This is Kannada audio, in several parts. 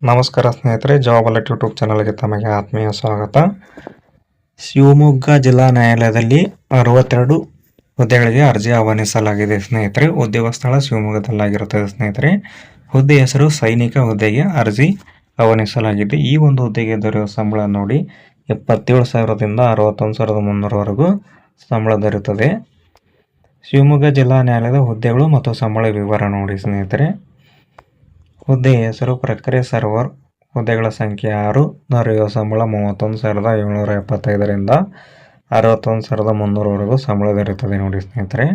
ನಮಸ್ಕಾರ ಸ್ನೇಹಿತರೆ, ಜಾಬ್ ಅಲರ್ಟ್ ಯೂಟ್ಯೂಬ್ ಚಾನಲ್ಗೆ ತಮಗೆ ಆತ್ಮೀಯ ಸ್ವಾಗತ. ಶಿವಮೊಗ್ಗ ಜಿಲ್ಲಾ ನ್ಯಾಯಾಲಯದಲ್ಲಿ 62 ಹುದ್ದೆಗಳಿಗೆ ಅರ್ಜಿ ಆಹ್ವಾನಿಸಲಾಗಿದೆ ಸ್ನೇಹಿತರೆ. ಉದ್ಯೋಗ ಸ್ಥಳ ಶಿವಮೊಗ್ಗದಲ್ಲಾಗಿರುತ್ತದೆ ಸ್ನೇಹಿತರೆ. ಹುದ್ದೆ ಹೆಸರು ಸೈನಿಕ ಹುದ್ದೆಗೆ ಅರ್ಜಿ ಆಹ್ವಾನಿಸಲಾಗಿದೆ. ಈ ಒಂದು ಹುದ್ದೆಗೆ ದೊರೆಯುವ ಸಂಬಳ ನೋಡಿ 77,000ದಿಂದ 61,300ವರೆಗೂ ಸಂಬಳ ದೊರೆಯುತ್ತದೆ. ಶಿವಮೊಗ್ಗ ಜಿಲ್ಲಾ ನ್ಯಾಯಾಲಯದ ಹುದ್ದೆಗಳು ಮತ್ತು ಸಂಬಳ ವಿವರ ನೋಡಿ ಸ್ನೇಹಿತರೆ. ಹುದ್ದೆಯ ಹೆಸರು ಪ್ರಕ್ರಿಯೆ ಸರ್ವರ್. ಹುದ್ದೆಗಳ ಸಂಖ್ಯೆ 6. ದೊರೆಯುವ ಸಂಬಳ 31,775ರಿಂದ 61,300ವರೆಗೂ ಸಂಬಳ ದೊರೆಯುತ್ತದೆ ನೋಡಿ ಸ್ನೇಹಿತರೆ.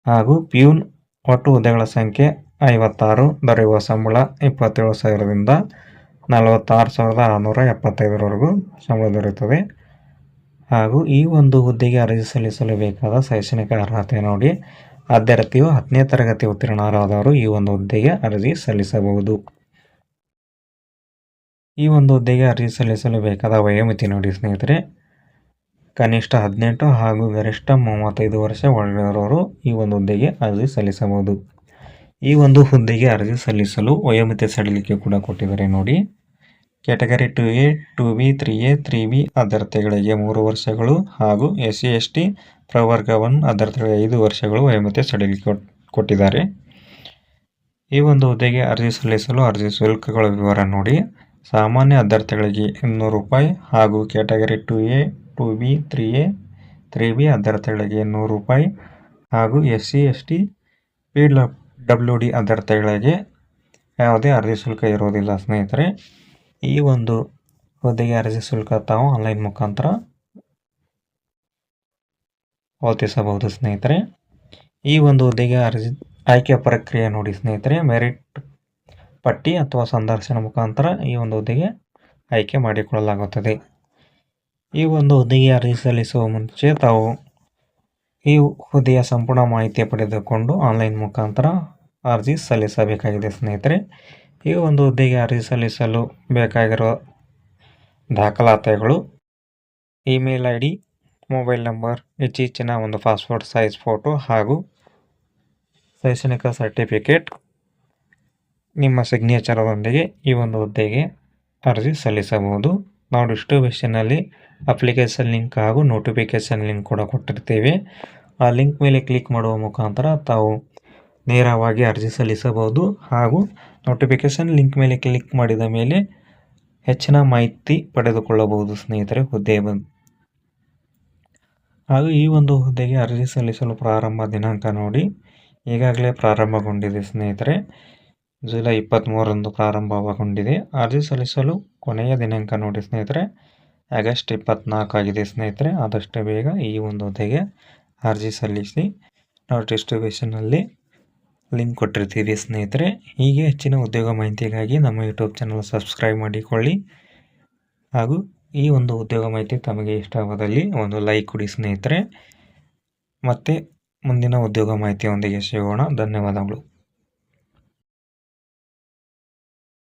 ಹಾಗೂ ಪ್ಯೂನ್. ಒಟ್ಟು ಹುದ್ದೆಗಳ ಸಂಖ್ಯೆ 56. ದೊರೆಯುವ ಸಂಬಳ 27,000ರಿಂದ 46,675ವರೆಗೂ ಸಂಬಳ ದೊರೆಯುತ್ತದೆ. ಹಾಗೂ ಈ ಒಂದು ಹುದ್ದೆಗೆ ಅರ್ಜಿ ಸಲ್ಲಿಸಲು ಬೇಕಾದ ಶೈಕ್ಷಣಿಕ ಅರ್ಹತೆ ನೋಡಿ. ಅಭ್ಯರ್ಥಿಯು 10ನೇ ತರಗತಿ ಉತ್ತೀರ್ಣರಾದವರು ಈ ಒಂದು ಹುದ್ದೆಗೆ ಅರ್ಜಿ ಸಲ್ಲಿಸಬಹುದು. ಈ ಒಂದು ಹುದ್ದೆಗೆ ಅರ್ಜಿ ಸಲ್ಲಿಸಲು ಬೇಕಾದ ವಯೋಮಿತಿ ನೋಡಿ ಸ್ನೇಹಿತರೆ. ಕನಿಷ್ಠ 18 ಹಾಗೂ ಗರಿಷ್ಠ 35 ವರ್ಷ ಒಳಗಿರುವವರು ಈ ಒಂದು ಹುದ್ದೆಗೆ ಅರ್ಜಿ ಸಲ್ಲಿಸಬಹುದು. ಈ ಒಂದು ಹುದ್ದೆಗೆ ಅರ್ಜಿ ಸಲ್ಲಿಸಲು ವಯೋಮಿತಿ ಸಡಿಲಿಕೆ ಕೂಡ ಕೊಟ್ಟಿದ್ದಾರೆ ನೋಡಿ. Category 2A, 2B, 3A, 3B ಅಭ್ಯರ್ಥಿಗಳಿಗೆ 3 ವರ್ಷಗಳು ಹಾಗೂ SC ST ಪ್ರವರ್ಗ 1 ಅಭ್ಯರ್ಥಿಗಳಿಗೆ 5 ವರ್ಷಗಳು ವಯೋಮಿತಿ ಸಡಿಲಿಕೆ ಕೊಟ್ಟಿದ್ದಾರೆ. ಈ ಒಂದು ಹುದ್ದೆಗೆ ಅರ್ಜಿ ಸಲ್ಲಿಸಲು ಅರ್ಜಿ ಶುಲ್ಕಗಳ ವಿವರ ನೋಡಿ. ಸಾಮಾನ್ಯ ಅಭ್ಯರ್ಥಿಗಳಿಗೆ 200 ರೂಪಾಯಿ ಹಾಗೂ category 2A, 2B, 3A, 3B ಅಭ್ಯರ್ಥಿಗಳಿಗೆ 100 ರೂಪಾಯಿ ಹಾಗೂ SC ST PWD ಅಭ್ಯರ್ಥಿಗಳಿಗೆ ಯಾವುದೇ ಅರ್ಜಿ ಶುಲ್ಕ ಇರುವುದಿಲ್ಲ ಸ್ನೇಹಿತರೆ. ಈ ಒಂದು ಹುದ್ದೆಗೆ ಅರ್ಜಿ ಶುಲ್ಕ ತಾವು ಆನ್ಲೈನ್ ಮುಖಾಂತರ ಪಾವತಿಸಬಹುದು ಸ್ನೇಹಿತರೆ. ಈ ಒಂದು ಹುದ್ದೆಗೆ ಅರ್ಜಿ ಆಯ್ಕೆ ಪ್ರಕ್ರಿಯೆ ನೋಡಿ ಸ್ನೇಹಿತರೆ. ಮೆರಿಟ್ ಪಟ್ಟಿ ಅಥವಾ ಸಂದರ್ಶನ ಮುಖಾಂತರ ಈ ಒಂದು ಹುದ್ದೆಗೆ ಆಯ್ಕೆ ಮಾಡಿಕೊಳ್ಳಲಾಗುತ್ತದೆ. ಈ ಒಂದು ಹುದ್ದೆಗೆ ಅರ್ಜಿ ಸಲ್ಲಿಸುವ ಮುಂಚೆ ತಾವು ಈ ಹುದ್ದೆಯ ಸಂಪೂರ್ಣ ಮಾಹಿತಿ ಪಡೆದುಕೊಂಡು ಆನ್ಲೈನ್ ಮುಖಾಂತರ ಅರ್ಜಿ ಸಲ್ಲಿಸಬೇಕಾಗಿದೆ ಸ್ನೇಹಿತರೆ. ಈ ಒಂದು ಹುದ್ದೆಗೆ ಅರ್ಜಿ ಸಲ್ಲಿಸಲು ಬೇಕಾಗಿರುವ ದಾಖಲಾತಿಗಳು ಇಮೇಲ್ ID, ಮೊಬೈಲ್ ನಂಬರ್, ಇತ್ತೀಚಿನ ಒಂದು ಪಾಸ್ಪೋರ್ಟ್ ಸೈಜ್ ಫೋಟೋ ಹಾಗೂ ಶೈಕ್ಷಣಿಕ ಸರ್ಟಿಫಿಕೇಟ್, ನಿಮ್ಮ ಸಿಗ್ನೇಚರ್ದೊಂದಿಗೆ ಈ ಒಂದು ಹುದ್ದೆಗೆ ಅರ್ಜಿ ಸಲ್ಲಿಸಬಹುದು. ನಾವು ಡಿಸ್ಕ್ರಿಪ್ಷನ್ನಲ್ಲಿ ಅಪ್ಲಿಕೇಶನ್ ಲಿಂಕ್ ಹಾಗೂ ನೋಟಿಫಿಕೇಶನ್ ಲಿಂಕ್ ಕೂಡ ಕೊಟ್ಟಿರ್ತೇವೆ. ಆ ಲಿಂಕ್ ಮೇಲೆ ಕ್ಲಿಕ್ ಮಾಡುವ ಮುಖಾಂತರ ತಾವು ನೇರವಾಗಿ ಅರ್ಜಿ ಸಲ್ಲಿಸಬಹುದು ಹಾಗೂ ನೋಟಿಫಿಕೇಶನ್ ಲಿಂಕ್ ಮೇಲೆ ಕ್ಲಿಕ್ ಮಾಡಿದ ಮೇಲೆ ಹೆಚ್ಚಿನ ಮಾಹಿತಿ ಪಡೆದುಕೊಳ್ಳಬಹುದು ಸ್ನೇಹಿತರೆ ಹುದ್ದೆಯ ಬಗ್ಗೆ. ಹಾಗೂ ಈ ಒಂದು ಹುದ್ದೆಗೆ ಅರ್ಜಿ ಸಲ್ಲಿಸಲು ಪ್ರಾರಂಭ ದಿನಾಂಕ ನೋಡಿ ಈಗಾಗಲೇ ಪ್ರಾರಂಭಗೊಂಡಿದೆ ಸ್ನೇಹಿತರೆ. ಜುಲೈ 23ರಂದು ಪ್ರಾರಂಭಗೊಂಡಿದೆ. ಅರ್ಜಿ ಸಲ್ಲಿಸಲು ಕೊನೆಯ ದಿನಾಂಕ ನೋಡಿ ಸ್ನೇಹಿತರೆ ಆಗಸ್ಟ್ 24 ಆಗಿದೆ ಸ್ನೇಹಿತರೆ. ಆದಷ್ಟು ಬೇಗ ಈ ಒಂದು ಹುದ್ದೆಗೆ ಅರ್ಜಿ ಸಲ್ಲಿಸಿ. ನಾವು ಡಿಸ್ಕ್ರಿಪ್ಷನ್ನಲ್ಲಿ ಲಿಂಕ್ ಕೊಟ್ಟಿರ್ತೀವಿ ಸ್ನೇಹಿತರೆ. ಹೀಗೆ ಹೆಚ್ಚಿನ ಉದ್ಯೋಗ ಮಾಹಿತಿಗಾಗಿ ನಮ್ಮ ಯೂಟ್ಯೂಬ್ ಚಾನಲ್ ಸಬ್ಸ್ಕ್ರೈಬ್ ಮಾಡಿಕೊಳ್ಳಿ. ಹಾಗೂ ಈ ಒಂದು ಉದ್ಯೋಗ ಮಾಹಿತಿ ತಮಗೆ ಇಷ್ಟವಾದಲ್ಲಿ ಒಂದು ಲೈಕ್ ಕೊಡಿ ಸ್ನೇಹಿತರೆ. ಮತ್ತೆ ಮುಂದಿನ ಉದ್ಯೋಗ ಮಾಹಿತಿಯೊಂದಿಗೆ ಸಿಗೋಣ. ಧನ್ಯವಾದಗಳು.